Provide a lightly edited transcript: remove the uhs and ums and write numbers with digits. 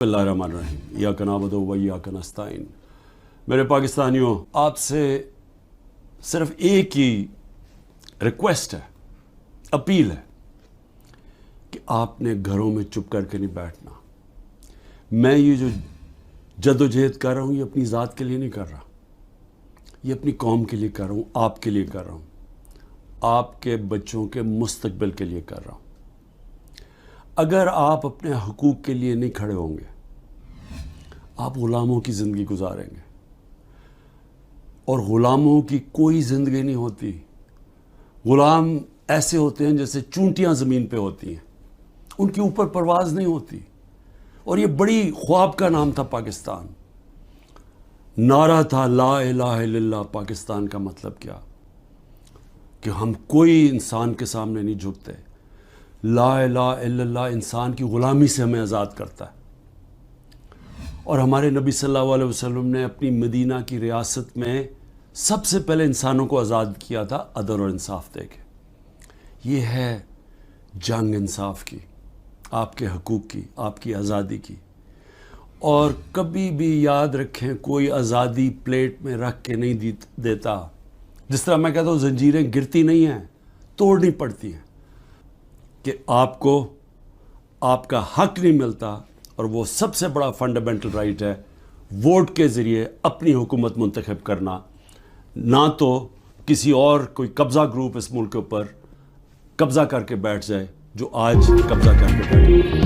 बिस्मिल्लाहिर्रहमानिर्रहीम इय्याका नअबुदु व इय्याका नस्तईन। मेरे पाकिस्तानियों, आपसे सिर्फ एक ही रिक्वेस्ट है, अपील है कि आपने घरों में चुप करके नहीं बैठना। मैं ये जो जदोजहद कर रहा हूँ ये अपनी ज़ात के लिए नहीं कर रहा, ये अपनी कौम के लिए कर रहा हूँ, आपके लिए कर रहा हूँ, आपके बच्चों के मुस्तकबिल के लिए कर रहा हूँ। अगर आप अपने हकूक़ के लिए नहीं खड़े होंगे, आप ग़ुलामों की ज़िंदगी गुजारेंगे, और ग़ुलामों की कोई ज़िंदगी नहीं होती। ग़ुलाम ऐसे होते हैं जैसे चूंटियाँ ज़मीन पे होती हैं, उनके ऊपर परवाज़ नहीं होती। और ये बड़ी ख्वाब का नाम था पाकिस्तान, नारा था ला इलाहा इल्लल्लाह। पाकिस्तान का मतलब क्या कि हम कोई इंसान के सामने नहीं झुकते। ला इलाहा इल्लल्लाह इंसान की ग़ुलामी से हमें आज़ाद करता है। और हमारे नबी सल्लल्लाहु अलैहि वसल्लम ने अपनी मदीना की रियासत में सबसे पहले इंसानों को आज़ाद किया था अदल और इंसाफ दे के। ये है जंग इंसाफ की, आपके हकूक़ की, आपकी आज़ादी की। और कभी भी याद रखें, कोई आज़ादी प्लेट में रख के नहीं देता। जिस तरह मैं कहता हूँ जंजीरें गिरती नहीं हैं, तोड़नी पड़ती हैं। कि आपको आपका हक नहीं मिलता, और वो सबसे बड़ा फंडामेंटल राइट है वोट के ज़रिए अपनी हुकूमत मुंतखब करना, ना तो किसी और कोई कब्ज़ा ग्रुप इस मुल्क के ऊपर कब्ज़ा करके बैठ जाए जो आज कब्ज़ा करके बैठे।